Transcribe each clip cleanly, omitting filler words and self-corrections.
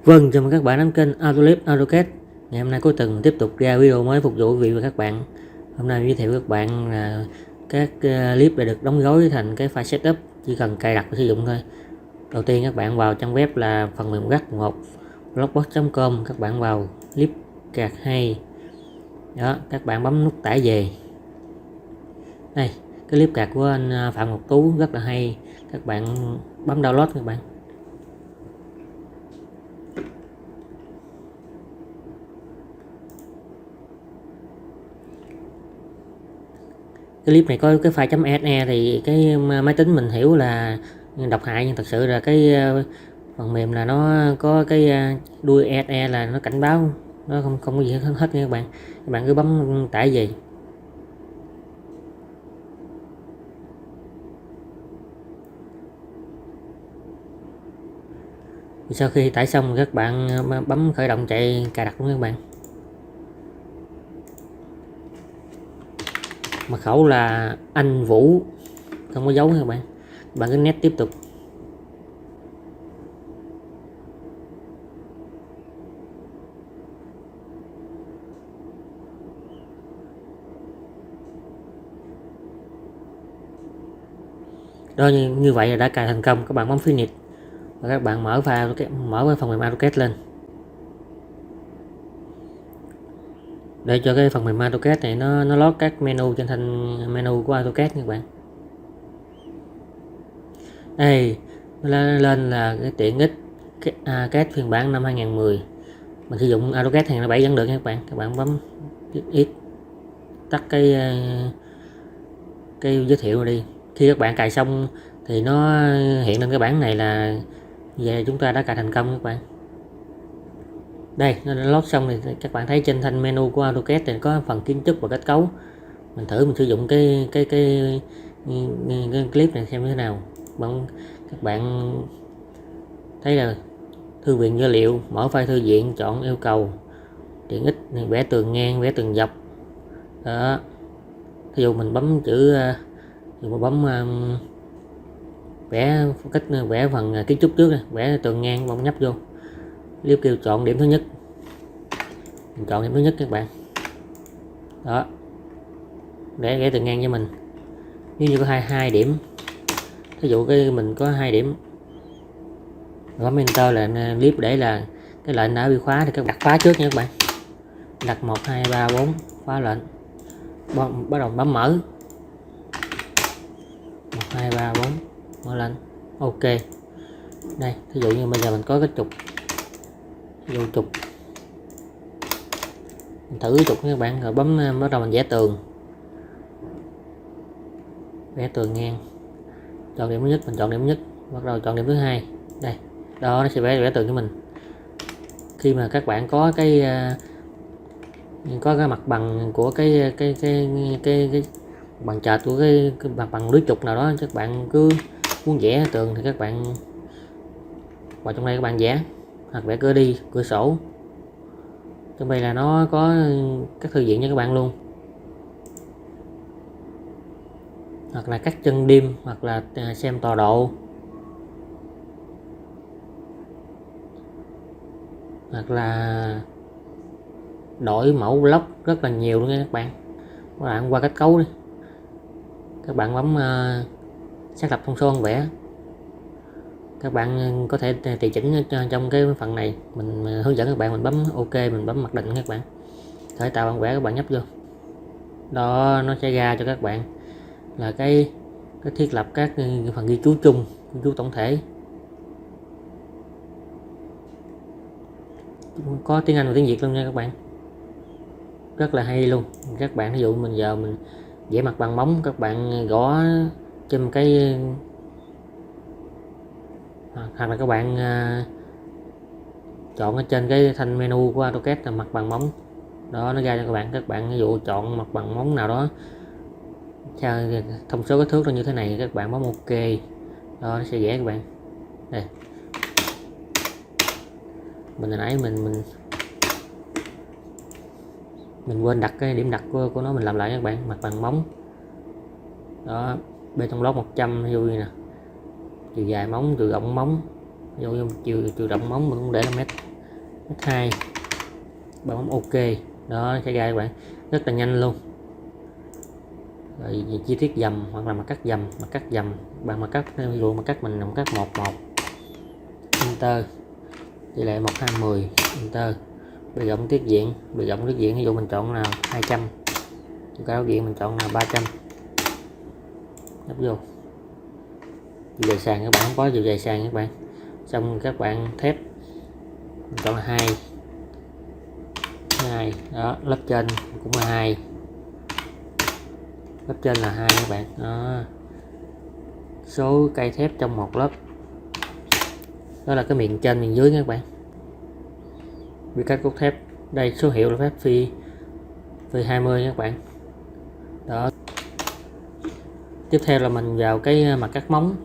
Vâng, chào mừng các bạn đến kênh Autolib AutoCAD. Ngày hôm nay cuối tuần tiếp tục ra video mới phục vụ quý vị và các bạn. Hôm nay giới thiệu các bạn là các clip đã được đóng gói thành cái file setup, chỉ cần cài đặt và sử dụng thôi. Đầu tiên các bạn vào trang web là phần mềm gắt 1 blogbox.com, các bạn vào clip card 2. Đó, các bạn bấm nút tải về. Đây, cái clip card của anh Phạm Ngọc Tú rất là hay. Các bạn bấm download các bạn. Cái clip này có cái file .exe thì cái máy tính mình hiểu là độc hại, nhưng thật sự là cái phần mềm là nó có cái đuôi exe là nó cảnh báo, nó không có gì hết nha các bạn cứ bấm tải về. Sau khi tải xong các bạn bấm khởi động chạy cài đặt luôn các bạn. Mật khẩu là anh Vũ, không có dấu các bạn. Bạn cứ net tiếp tục. Đó, như vậy là đã cài thành công. Các bạn bấm finish và các bạn mở cái phần mềm AutoCAD lên. Để cho cái phần mềm AutoCAD này nó load các menu trên thành menu của AutoCAD các bạn. Đây lên là cái tiện ích CAD phiên bản năm 2010. Mình sử dụng AutoCAD 2007 vẫn được nha các bạn. Các bạn bấm X tắt cái giới thiệu đi. Khi các bạn cài xong thì nó hiện lên cái bảng này là về chúng ta đã cài thành công các bạn. Đây, nó đã load xong thì các bạn thấy trên thanh menu của AutoCAD thì có phần kiến trúc và kết cấu. Mình thử mình sử dụng cái clip này xem như thế nào. Các bạn thấy là thư viện dữ liệu, mở file thư viện, chọn yêu cầu, tiện ích vẽ tường ngang, vẽ tường dọc. Đó, ví dụ mình bấm chữ mình bấm vẽ phần kiến trúc trước, vẽ tường ngang, bấm nhấp vô. Nếu kêu chọn điểm thứ nhất, mình chọn điểm thứ nhất các bạn. Đó, để vẽ tường ngang cho mình. Nếu như có hai điểm, ví dụ mình có 2 điểm, bấm enter là clip để là cái lệnh đã bị khóa thì các bạn đặt khóa trước nha các bạn. Đặt 1 2 3 4 khóa lệnh, bắt đầu bấm mở 1 2 3 4 mở lên. Ok, đây ví dụ như bây giờ mình có cái trục, ví dụ trục, mình thử trục các bạn, rồi bắt đầu mình vẽ tường, vẽ tường ngang, chọn điểm thứ nhất, mình chọn điểm thứ nhất, bắt đầu chọn điểm thứ hai. Đây, đó, nó sẽ vẽ tường cho mình. Khi mà các bạn có cái mặt bằng của cái bằng chợt của cái mặt bằng lưới trục nào đó, các bạn cứ muốn vẽ tường thì các bạn vào trong đây các bạn vẽ, hoặc vẽ cửa đi, cửa sổ. Trong đây là nó có các thư viện cho các bạn luôn, hoặc là cắt chân đêm, hoặc là xem tọa độ, hoặc là đổi mẫu block, rất là nhiều luôn nha các bạn. Các bạn qua kết cấu đi, các bạn bấm xác lập thông số vẽ. Các bạn có thể tùy chỉnh trong cái phần này, mình hướng dẫn các bạn, mình bấm ok, mình bấm mặc định các bạn, thể tạo bản vẽ, các bạn nhấp vô đó, nó sẽ ra cho các bạn là cái thiết lập các phần ghi chú chung, ghi chú tổng thể, có tiếng Anh và tiếng Việt luôn nha các bạn, rất là hay luôn. Các bạn ví dụ mình giờ mình vẽ mặt bằng móng, các bạn gõ trên cái, hoặc là các bạn chọn ở trên cái thanh menu của AutoCAD là mặt bằng móng đó, nó ra cho các bạn. Các bạn ví dụ chọn mặt bằng móng nào đó, thông số kích thước nó như thế này, các bạn bấm ok đó, nó sẽ vẽ các bạn. Đây, mình hồi nãy mình quên đặt cái điểm đặt của nó, mình làm lại các bạn. Mặt bằng móng đó, bê tông lót 100 vô nè, chiều dài móng, chiều rộng móng, vô chiều rộng móng mình cũng để 5 mét. F2 bạn bấm OK, đó sẽ ra các bạn, rất là nhanh luôn. Rồi chi tiết dầm hoặc là mặt cắt dầm bằng mặt cắt, ví dụ mặt cắt mình là mặt cắt 11, enter, tỷ lệ 1:20, enter. Bề rộng tiết diện, ví dụ mình chọn là 200, cao diện mình chọn là 300, nhấp vô. Chiều dài sàn các bạn không có chiều dài sàn các bạn. Xong các bạn thép mình chọn là 2 đó, lớp trên cũng là 2, lớp trên là 2 các bạn. Đó, số cây thép trong một lớp, đó là cái miền trên miền dưới các bạn. Vì cách cốt thép đây, số hiệu là phép phi 20 các bạn. Đó, tiếp theo là mình vào cái mặt cắt móng.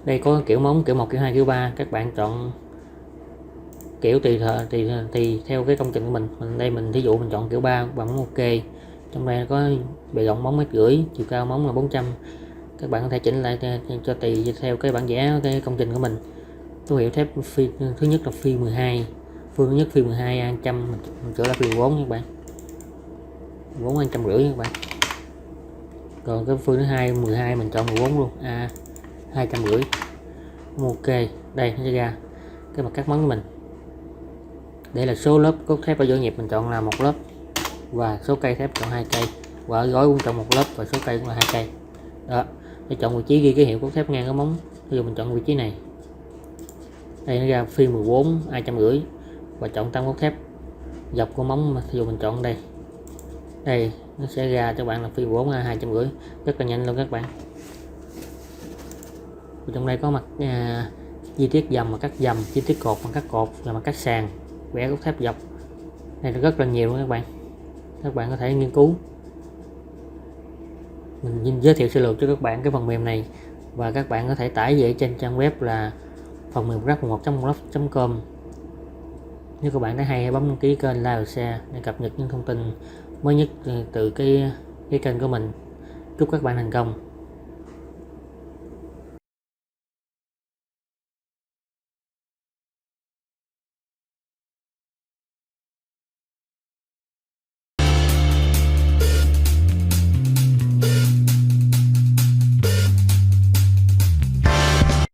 Đây có kiểu móng, kiểu 1, kiểu 2, kiểu 3, các bạn chọn kiểu tùy theo cái công trình của mình. Đây mình thí dụ mình chọn kiểu 3 bằng OK. Trong đây có bề rộng móng 1,5 m, chiều cao móng là 400. Các bạn có thể chỉnh lại cho tùy theo cái bản vẽ cái công trình của mình. Số hiệu thép phi thứ nhất là phi 12, phương thứ nhất phi 12 A100, mình chữa là phi 4 các bạn, 4 A150 các bạn. Còn cái phương thứ hai 12 mình chọn 14 luôn, A250. OK, đây nó sẽ ra cái mặt cắt móng của mình. Đây là số lớp cốt thép ở giữa nhịp mình chọn là 1 lớp, và số cây thép chọn 2 cây, và ở gói cũng chọn 1 lớp và số cây cũng là 2 cây. Đó, để chọn vị trí ghi cái hiệu cốt thép ngang cái móng. Ví dụ mình chọn vị trí này, đây nó ra phi 14 250, và chọn tăng cốt thép dọc của móng. Ví dụ mình chọn đây nó sẽ ra cho bạn là phi 14 250, rất là nhanh luôn các bạn. Trong đây có mặt chi tiết dầm, mặt cắt dầm, chi tiết cột, mặt cắt cột và mặt cắt sàn, vẽ cốt thép dọc. Đây là rất là nhiều luôn các bạn có thể nghiên cứu. Mình giới thiệu sơ lược cho các bạn cái phần mềm này, và các bạn có thể tải về trên trang web là phần mềm rap11.com. Nếu các bạn thấy hay, hãy bấm đăng ký kênh, like và share để cập nhật những thông tin mới nhất từ cái kênh của mình. Chúc các bạn thành công.